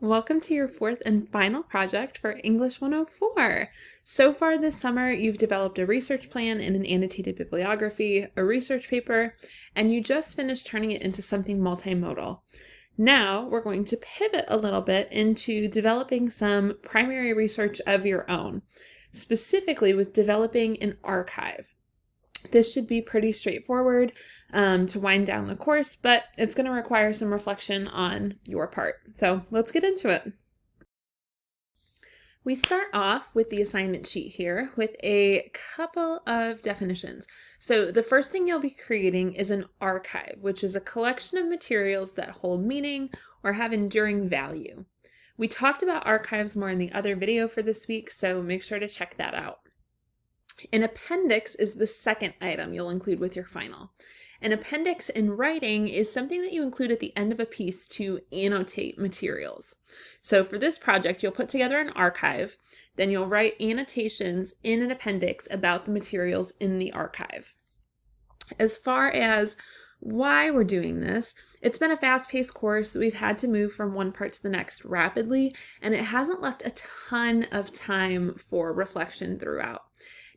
Welcome to your fourth and final project for English 104. So far this summer, you've developed a research plan and an annotated bibliography, a research paper, and you just finished turning it into something multimodal. Now, we're going to pivot a little bit into developing some primary research of your own, specifically with developing an archive. This should be pretty straightforward to wind down the course, but it's going to require some reflection on your part. So let's get into it. We start off with the assignment sheet here with a couple of definitions. So the first thing you'll be creating is an archive, which is a collection of materials that hold meaning or have enduring value. We talked about archives more in the other video for this week, so make sure to check that out. An appendix is the second item you'll include with your final. An appendix in writing is something that you include at the end of a piece to annotate materials. So for this project, you'll put together an archive, then you'll write annotations in an appendix about the materials in the archive. As far as why we're doing this, it's been a fast-paced course. We've had to move from one part to the next rapidly, and it hasn't left a ton of time for reflection throughout.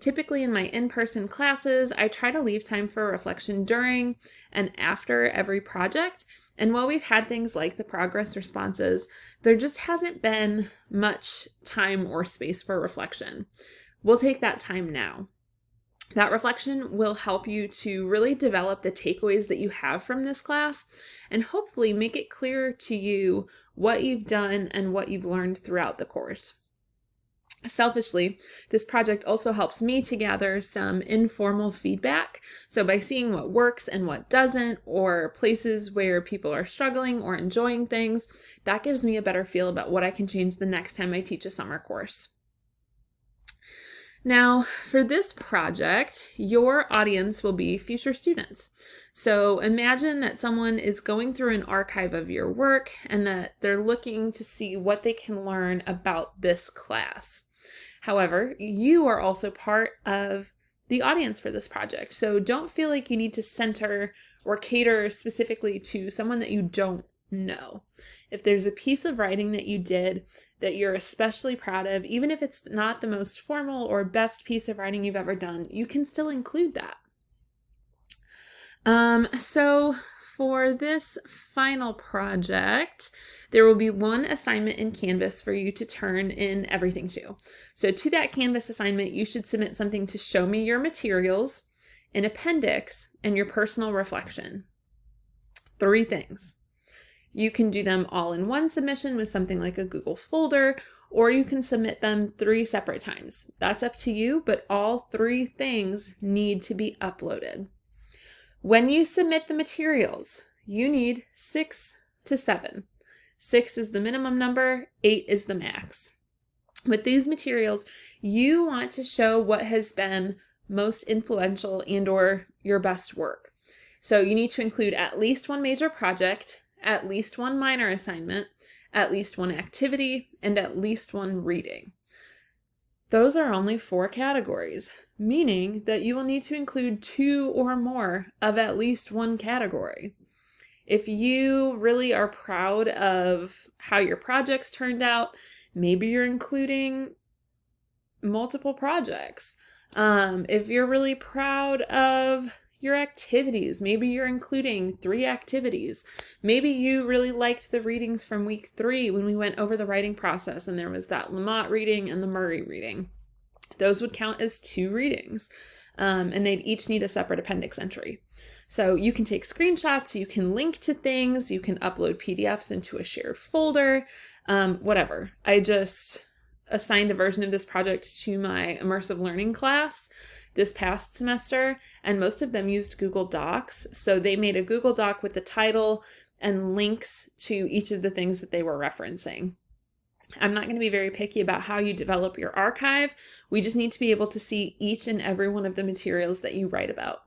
Typically in my in-person classes, I try to leave time for reflection during and after every project. And while we've had things like the progress responses, there just hasn't been much time or space for reflection. We'll take that time now. That reflection will help you to really develop the takeaways that you have from this class and hopefully make it clear to you what you've done and what you've learned throughout the course. Selfishly, this project also helps me to gather some informal feedback. So by seeing what works and what doesn't, or places where people are struggling or enjoying things, that gives me a better feel about what I can change the next time I teach a summer course. Now, for this project, your audience will be future students. So imagine that someone is going through an archive of your work and that they're looking to see what they can learn about this class. However, you are also part of the audience for this project. So don't feel like you need to center or cater specifically to someone that you don't know. If there's a piece of writing that you did that you're especially proud of, even if it's not the most formal or best piece of writing you've ever done, you can still include that. So for this final project, there will be one assignment in Canvas for you to turn in everything to. So to that Canvas assignment, you should submit something to show me your materials, an appendix, and your personal reflection. 3 things. You can do them all in one submission with something like a Google folder, or you can submit them 3 separate times. That's up to you, but all 3 things need to be uploaded. When you submit the materials, you need 6 to 7. 6 is the minimum number, 8 is the max. With these materials, you want to show what has been most influential and/or your best work. So you need to include at least 1 major project, at least 1 minor assignment, at least 1 activity, and at least 1 reading. Those are only 4 categories, meaning that you will need to include 2 or more of at least 1 category. If you really are proud of how your projects turned out, maybe you're including multiple projects. If you're really proud of your activities, maybe you're including 3 activities. Maybe you really liked the readings from week 3 when we went over the writing process and there was that Lamont reading and the Murray reading. Those would count as 2 readings, and they'd each need a separate appendix entry. So you can take screenshots, you can link to things, you can upload PDFs into a shared folder, whatever. I just assigned a version of this project to my immersive learning class this past semester, and most of them used Google Docs. So they made a Google Doc with the title and links to each of the things that they were referencing. I'm not going to be very picky about how you develop your archive. We just need to be able to see each and every one of the materials that you write about.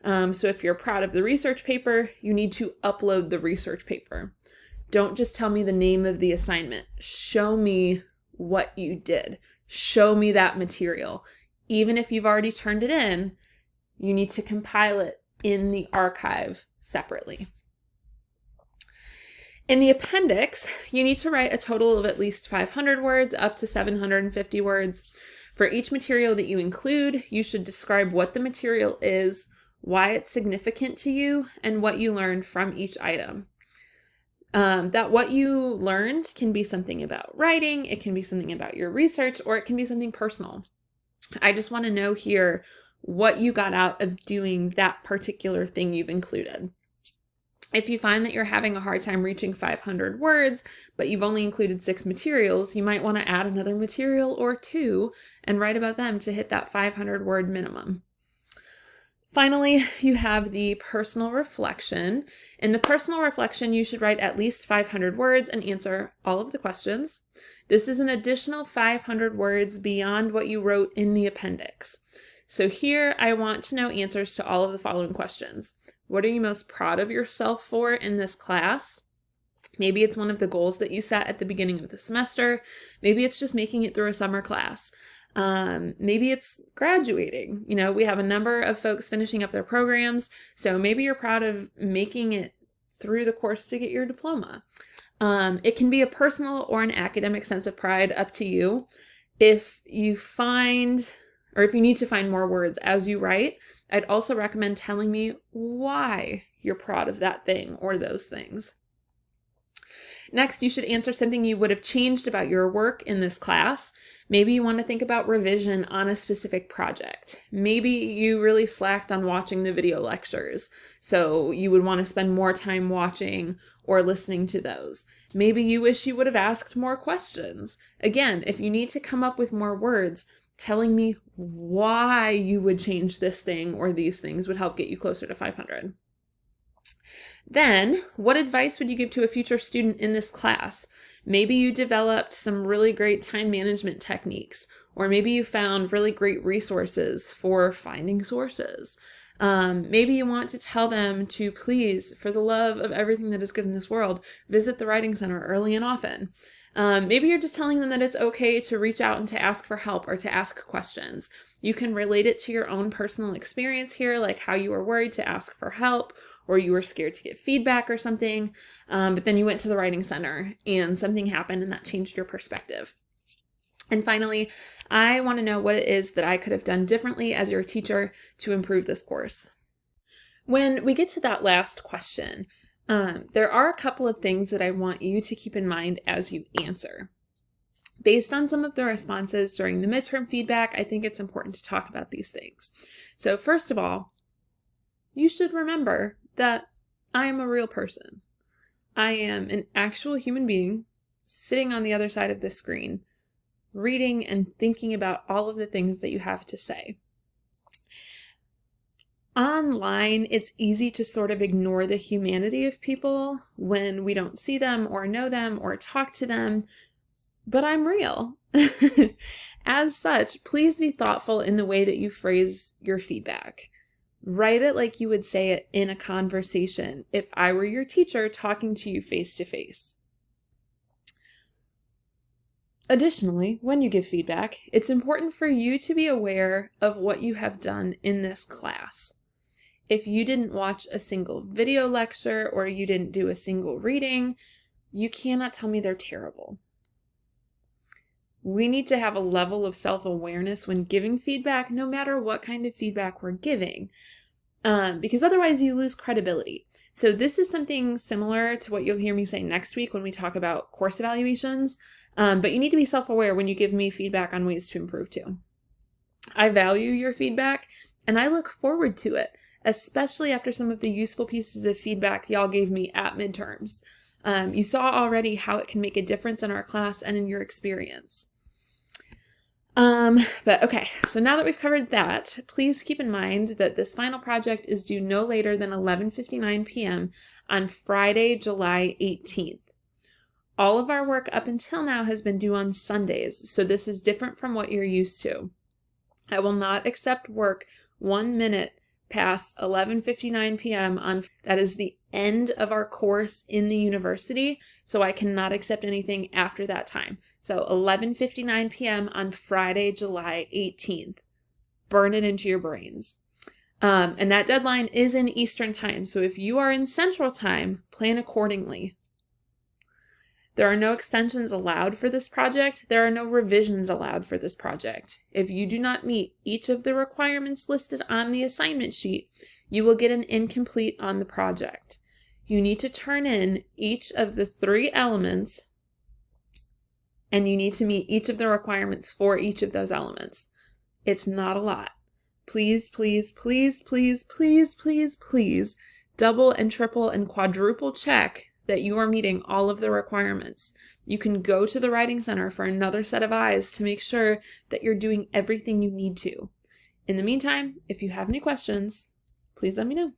So if you're proud of the research paper, you need to upload the research paper. Don't just tell me the name of the assignment. Show me what you did. Show me that material. Even if you've already turned it in, you need to compile it in the archive separately. In the appendix, you need to write a total of at least 500 words up to 750 words. For each material that you include, you should describe what the material is, why it's significant to you, and what you learned from each item. That what you learned can be something about writing, it can be something about your research, or it can be something personal. I just want to know here what you got out of doing that particular thing you've included. If you find that you're having a hard time reaching 500 words, but you've only included 6 materials, you might want to add another material or 2 and write about them to hit that 500 word minimum. Finally, you have the personal reflection. In the personal reflection, you should write at least 500 words and answer all of the questions. This is an additional 500 words beyond what you wrote in the appendix. So here, I want to know answers to all of the following questions. What are you most proud of yourself for in this class? Maybe it's one of the goals that you set at the beginning of the semester. Maybe it's just making it through a summer class. Maybe it's graduating. You know, we have a number of folks finishing up their programs, so maybe you're proud of making it through the course to get your diploma. It can be a personal or an academic sense of pride, up to you. If you find, or if you need to find more words as you write, I'd also recommend telling me why you're proud of that thing or those things. Next, you should answer something you would have changed about your work in this class. Maybe you want to think about revision on a specific project. Maybe you really slacked on watching the video lectures, so you would want to spend more time watching or listening to those. Maybe you wish you would have asked more questions. Again, if you need to come up with more words, telling me why you would change this thing or these things would help get you closer to 500. Then, what advice would you give to a future student in this class? Maybe you developed some really great time management techniques, or maybe you found really great resources for finding sources. Maybe you want to tell them to please, for the love of everything that is good in this world, visit the Writing Center early and often. Maybe you're just telling them that it's okay to reach out and to ask for help or to ask questions. You can relate it to your own personal experience here, like how you were worried to ask for help, or you were scared to get feedback or something, but then you went to the Writing Center and something happened and that changed your perspective. And finally, I want to know what it is that I could have done differently as your teacher to improve this course. When we get to that last question, there are a couple of things that I want you to keep in mind as you answer. Based on some of the responses during the midterm feedback, I think it's important to talk about these things. So first of all, you should remember that I am a real person. I am an actual human being sitting on the other side of the screen, reading and thinking about all of the things that you have to say. Online, it's easy to sort of ignore the humanity of people when we don't see them or know them or talk to them, but I'm real. As such, please be thoughtful in the way that you phrase your feedback. Write it like you would say it in a conversation if I were your teacher talking to you face to face. Additionally, when you give feedback, it's important for you to be aware of what you have done in this class. If you didn't watch a single video lecture or you didn't do a single reading, you cannot tell me they're terrible. We need to have a level of self-awareness when giving feedback, no matter what kind of feedback we're giving, because otherwise you lose credibility. So this is something similar to what you'll hear me say next week when we talk about course evaluations, but you need to be self-aware when you give me feedback on ways to improve too. I value your feedback, and I look forward to it, especially after some of the useful pieces of feedback y'all gave me at midterms. You saw already how it can make a difference in our class and in your experience. But okay, so now that we've covered that, please keep in mind that this final project is due no later than 11:59 p.m. on Friday, July 18th. All of our work up until now has been due on Sundays, so this is different from what you're used to. I will not accept work 1 minute past 11:59 p.m. that is the end of our course in the university, so I cannot accept anything after that time. So 11:59 p.m. on Friday, July 18th. Burn it into your brains. And that deadline is in Eastern time, so if you are in Central time, plan accordingly. There are no extensions allowed for this project. There are no revisions allowed for this project. If you do not meet each of the requirements listed on the assignment sheet, you will get an incomplete on the project. You need to turn in each of the 3 elements, and you need to meet each of the requirements for each of those elements. It's not a lot. Please, please, please, please, please, please, please double and triple and quadruple check that you are meeting all of the requirements. You can go to the Writing Center for another set of eyes to make sure that you're doing everything you need to. In the meantime, if you have any questions, please let me know.